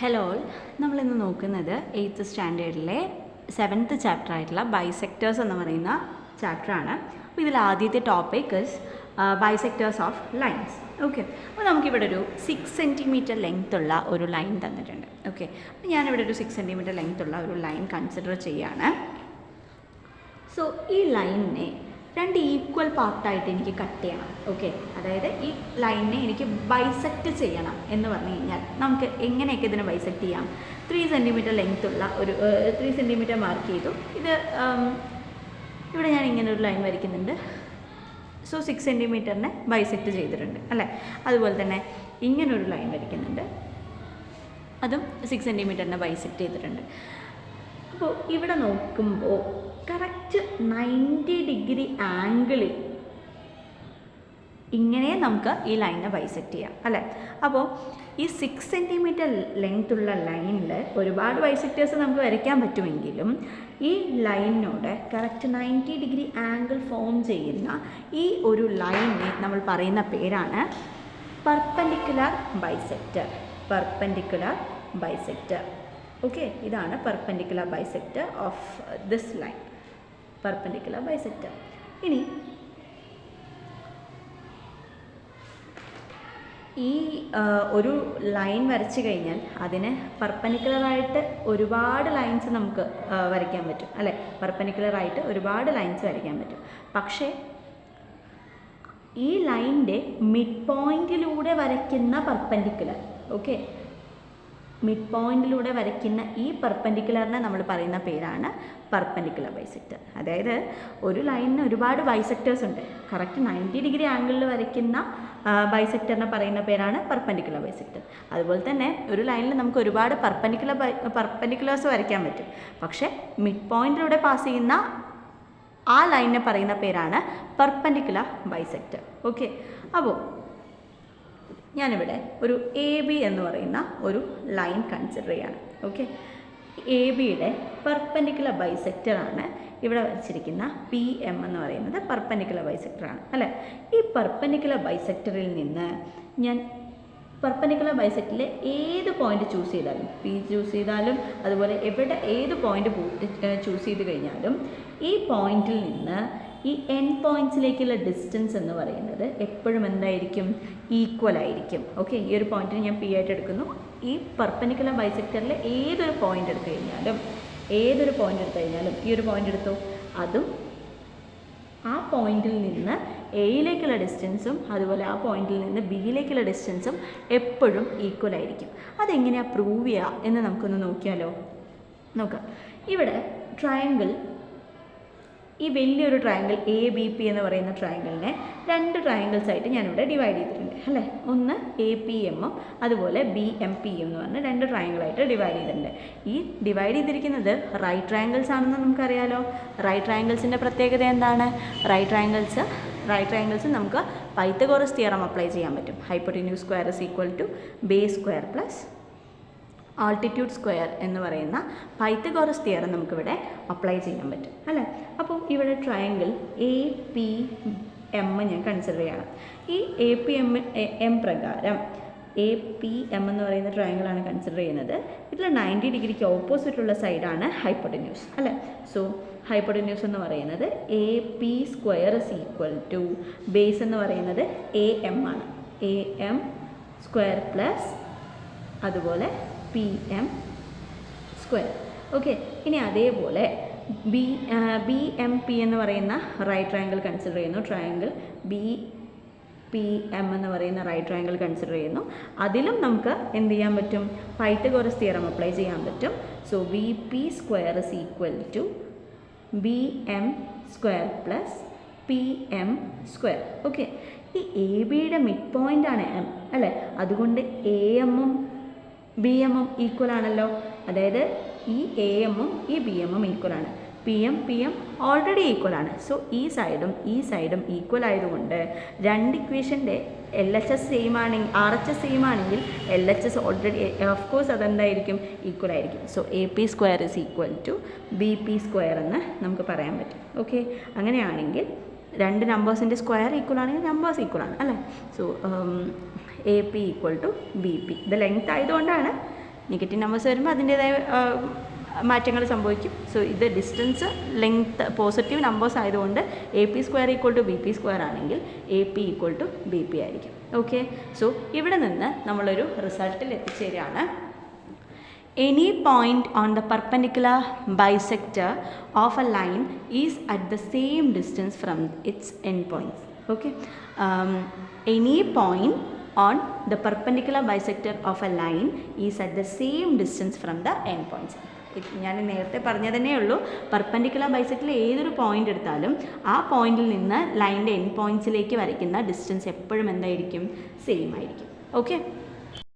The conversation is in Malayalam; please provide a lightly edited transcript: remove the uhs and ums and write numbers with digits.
ഹലോ ഓൾ, നമ്മളിന്ന് നോക്കുന്നത് 8th സ്റ്റാൻഡേർഡിലെ 7th ചാപ്റ്റർ ആയിട്ടുള്ള ബൈസെക്ടേഴ്സ് എന്ന് പറയുന്ന ചാപ്റ്ററാണ്. അപ്പോൾ ഇതിൽ ആദ്യത്തെ topic is bisectors of lines. Okay, അപ്പോൾ നമുക്കിവിടെ ഒരു 6 സെൻറ്റിമീറ്റർ ലെങ്ത് ഉള്ള ഒരു ലൈൻ തന്നിട്ടുണ്ട്. ഓക്കെ, അപ്പോൾ ഞാനിവിടെ ഒരു 6 സെൻറ്റിമീറ്റർ ലെങ്ത് ഉള്ള ഒരു ലൈൻ കൺസിഡർ ചെയ്യുകയാണ്. സോ ഈ ലൈനിനെ രണ്ട് ഈക്വൽ പാർട്ടായിട്ട് എനിക്ക് കട്ട് ചെയ്യണം. ഓക്കെ, അതായത് ഈ ലൈനിനെ എനിക്ക് ബൈസെക്റ്റ് ചെയ്യണം എന്ന് പറഞ്ഞു കഴിഞ്ഞാൽ നമുക്ക് എങ്ങനെയൊക്കെ ഇതിനെ ബൈസെക്റ്റ് ചെയ്യാം? 3 സെൻറ്റിമീറ്റർ ലെങ്ത് ഉള്ള ഒരു 3 സെൻറ്റിമീറ്റർ മാർക്ക് ചെയ്തു. ഇത് ഇവിടെ ഞാൻ ഇങ്ങനെ ഒരു ലൈൻ വരയ്ക്കുന്നുണ്ട്. സോ 6 സെൻറ്റിമീറ്ററിനെ ബൈസെക്റ്റ് ചെയ്തിട്ടുണ്ട് അല്ലേ. അതുപോലെ തന്നെ ഇങ്ങനൊരു ലൈൻ വരയ്ക്കുന്നുണ്ട്, അതും 6 സെൻറ്റിമീറ്ററിനെ ബൈസെക്റ്റ് ചെയ്തിട്ടുണ്ട്. അപ്പോൾ ഇവിടെ നോക്കുമ്പോൾ കറക്റ്റ് 90 ഡിഗ്രി ആംഗിളിൽ ഇങ്ങനെ നമുക്ക് ഈ ലൈനെ ബൈസെക്റ്റ് ചെയ്യാം അല്ലേ. അപ്പോൾ ഈ 6 സെൻറ്റിമീറ്റർ ലെങ്ത് ഉള്ള ലൈനിൽ ഒരുപാട് ബൈസെക്റ്റേഴ്സ് നമുക്ക് വരയ്ക്കാൻ പറ്റുമെങ്കിലും ഈ ലൈനിനോട് കറക്റ്റ് 90 ഡിഗ്രി ആംഗിൾ ഫോം ചെയ്യുന്ന ഈ ഒരു ലൈനിനെ നമ്മൾ പറയുന്ന പേരാണ് perpendicular bisector. Perpendicular bisector. Okay, ഇതാണ് perpendicular bisector of this line. Perpendicular bisector. ഇനി ഈ ഒരു ലൈൻ വരച്ചു കഴിഞ്ഞാൽ അതിന് പെർപെൻഡിക്കുലറായിട്ട് ഒരുപാട് ലൈൻസ് നമുക്ക് വരയ്ക്കാൻ പറ്റും അല്ലേ. പെർപെൻഡിക്കുലറായിട്ട് ഒരുപാട് ലൈൻസ് വരയ്ക്കാൻ പറ്റും. പക്ഷേ ഈ ലൈനിൻ്റെ മിഡ് പോയിൻറ്റിലൂടെ വരയ്ക്കുന്ന പെർപെൻഡിക്കുലർ, ഓക്കെ, മിഡ് പോയിൻറ്റിലൂടെ വരയ്ക്കുന്ന ഈ പെർപെൻഡിക്കുലറിനെ നമ്മൾ പറയുന്ന പേരാണ് പെർപെൻഡിക്കുലർ ബൈസെക്ടർ. അതായത് ഒരു ലൈനിന് ഒരുപാട് ബൈസെക്ടേഴ്സ് ഉണ്ട്. കറക്റ്റ് 90 ഡിഗ്രി ആംഗിളിൽ വരയ്ക്കുന്ന ബൈസെക്ടറിനെ പറയുന്ന പേരാണ് പെർപെൻഡിക്കുലർ ബൈസെക്ടർ. അതുപോലെ തന്നെ ഒരു ലൈനിൽ നമുക്ക് ഒരുപാട് പെർപെൻഡിക്കുലേഴ്സ് വരയ്ക്കാൻ പറ്റും. പക്ഷേ മിഡ് പോയിൻറ്റിലൂടെ പാസ് ചെയ്യുന്ന ആ ലൈനിനെ പറയുന്ന പേരാണ് പെർപെൻഡിക്കുലർ ബൈസെക്ടർ. ഓക്കെ, അപ്പോൾ ഞാനിവിടെ ഒരു എ ബി എന്ന് പറയുന്ന ഒരു ലൈൻ കൺസിഡർ ചെയ്യാണ്. ഓക്കെ, എ ബിയുടെ പെർപെൻഡിക്കുലർ ബൈസെക്ടറാണ് ഇവിടെ വരച്ചിരിക്കുന്ന പി എം എന്ന് പറയുന്നത് പെർപെൻഡിക്കുലർ ബൈസെക്ടറാണ് അല്ലേ. ഈ പെർപെൻഡിക്കുലർ ബൈസെക്ടറിൽ നിന്ന് ഞാൻ പെർപെൻഡിക്കുലർ ബൈസെക്ടറിലെ ഏത് പോയിന്റ് ചൂസ് ചെയ്താലും, പി ചൂസ് ചെയ്താലും അതുപോലെ എവിടെ ഏത് പോയിന്റ് ചൂസ് ചെയ്ത് കഴിഞ്ഞാലും ഈ പോയിന്റിൽ നിന്ന് ഈ എൻ പോയിൻറ്റ്സിലേക്കുള്ള ഡിസ്റ്റൻസ് എന്ന് പറയുന്നത് എപ്പോഴും എന്തായിരിക്കും? ഈക്വൽ ആയിരിക്കും. ഓക്കെ, ഈ ഒരു പോയിന്റിന് ഞാൻ പി ആയിട്ട് എടുക്കുന്നു. ഈ പെർപെൻഡിക്കുലർ ബൈസെക്ടറിൽ ഏതൊരു പോയിന്റ് എടുത്തു കഴിഞ്ഞാലും ഈ ഒരു പോയിന്റ് എടുത്തു, അതും ആ പോയിന്റിൽ നിന്ന് എയിലേക്കുള്ള ഡിസ്റ്റൻസും അതുപോലെ ആ പോയിന്റിൽ നിന്ന് ബിയിലേക്കുള്ള ഡിസ്റ്റൻസും എപ്പോഴും ഈക്വൽ ആയിരിക്കും. അതെങ്ങനെയാണ് പ്രൂവ് ചെയ്യുക എന്ന് നമുക്കൊന്ന് നോക്കിയാലോ. നോക്കാം. ഇവിടെ ട്രയാങ്കിൾ, ഈ വലിയൊരു ട്രയാങ്കിൾ എ ബി പി എന്ന് പറയുന്ന ട്രയാങ്കിളിനെ 2 ട്രയാങ്കിൾസ് ആയിട്ട് ഞാനിവിടെ ഡിവൈഡ് ചെയ്തിട്ടുണ്ട് അല്ലേ. ഒന്ന് എ പി എമ്മും അതുപോലെ ബി എം പി എന്ന് പറഞ്ഞ് 2 ട്രയാങ്കിളായിട്ട് ഡിവൈഡ് ചെയ്തിട്ടുണ്ട്. ഈ ഡിവൈഡ് ചെയ്തിരിക്കുന്നത് റൈറ്റ് ട്രയാങ്കിൾസ് ആണെന്ന് നമുക്കറിയാലോ. റൈറ്റ് ട്രയാങ്കിൾസിൻ്റെ പ്രത്യേകത എന്താണ്? റൈറ്റ് ട്രയാങ്കിൾസ് നമുക്ക് പൈത്തഗോറസ് തിയറം അപ്ലൈ ചെയ്യാൻ പറ്റും. Hypotenuse square is equal to base square plus altitude square എന്ന് പറയുന്ന പൈത്തഗോറസ് തിയറം നമുക്കിവിടെ അപ്ലൈ ചെയ്യാൻ പറ്റും അല്ലേ. അപ്പോൾ ഇവിടെ ട്രയാങ്കിൾ എ പി എം ഞാൻ കൺസിഡർ ചെയ്യണം. ഈ എ പി എം പ്രകാരം എ പി എം എന്ന് പറയുന്ന ട്രയാങ്കിളാണ് കൺസിഡർ ചെയ്യുന്നത്. ഇതിൽ 90 ഡിഗ്രിക്ക് ഓപ്പോസിറ്റുള്ള സൈഡാണ് ഹൈപ്പോട്ടന്യൂസ് അല്ലേ. സോ ഹൈപ്പോട്ടന്യൂസ് എന്ന് പറയുന്നത് A P square is equal to base എന്ന് പറയുന്നത് എ എം ആണ്. എ എം സ്ക്വയർ പ്ലസ് അതുപോലെ പി എം സ്ക്വയർ. ഓക്കെ, ഇനി അതേപോലെ ബി എം പി എന്ന് പറയുന്ന റൈറ്റ് ട്രയാങ്കിൾ കൺസിഡർ ചെയ്യുന്നു. ട്രയാങ്കിൾ ബി പി എം എന്ന് പറയുന്ന റൈറ്റ് ട്രയാങ്കിൾ കൺസിഡർ ചെയ്യുന്നു. അതിലും നമുക്ക് എന്ത് ചെയ്യാൻ പറ്റും? പൈത്തഗോറസ് തിയറം അപ്ലൈ ചെയ്യാൻ പറ്റും. So B P square is equal to B M square plus P M square. Okay, ഈ എ ബിയുടെ മിഡ് പോയിൻ്റ് ആണ് എം അല്ലേ. അതുകൊണ്ട് എ എമ്മും ബി എമ്മും ഈക്വൽ ആണല്ലോ. അതായത് ഈ എ എമ്മും ഈ ബി എമ്മും ഈക്വൽ ആണ്. പി എം ഓൾറെഡി ഈക്വൽ ആണ്. സോ ഈ സൈഡും ഈക്വൽ ആയതുകൊണ്ട് 2 ഇക്വേഷൻ്റെ LHS സെയിം ആണെങ്കിൽ RHS സെയിം ആണെങ്കിൽ LHS ഓൾറെഡി ഓഫ് കോഴ്സ് അതെന്തായിരിക്കും? ഈക്വൽ ആയിരിക്കും. So A P square is equal to B P square എന്ന് നമുക്ക് പറയാൻ പറ്റും. ഓക്കെ, അങ്ങനെയാണെങ്കിൽ 2 നമ്പേഴ്സിൻ്റെ സ്ക്വയർ ഈക്വൽ ആണെങ്കിൽ നമ്പേഴ്സ് ഈക്വൽ ആണ് അല്ലേ. So A P equal to B P. ഇത് ലെങ്ത് ആയതുകൊണ്ടാണ് നെഗറ്റീവ് നമ്പേഴ്സ് വരുമ്പോൾ അതിൻ്റേതായ മാറ്റങ്ങൾ സംഭവിക്കും. സോ ഇത് ഡിസ്റ്റൻസ് ലെങ്ത്ത് പോസിറ്റീവ് നമ്പേഴ്സ് ആയതുകൊണ്ട് AP² = BP² ആണെങ്കിൽ AP = BP ആയിരിക്കും. ഓക്കെ, സോ ഇവിടെ നിന്ന് നമ്മളൊരു റിസൾട്ടിൽ എത്തിച്ചേരുകയാണ്. Any point on the perpendicular bisector of a line is at the same distance from its endpoints. Okay, any point on the perpendicular bisector of a line is at the same distance from the endpoints. ഞാൻ നേരത്തെ പറഞ്ഞതന്നെ ഉള്ളൂ, പെർപെൻഡിക്കുലർ ബൈസെക്ടറിൽ ഏതൊരു പോയിന്റ് എടുത്താലും ആ പോയിന്റിൽ നിന്ന് ലൈനിൻ്റെ എൻഡ് പോയിൻറ്റ്സിലേക്ക് വരയ്ക്കുന്ന ഡിസ്റ്റൻസ് എപ്പോഴും എന്തായിരിക്കും? സെയിം ആയിരിക്കും. ഓക്കെ.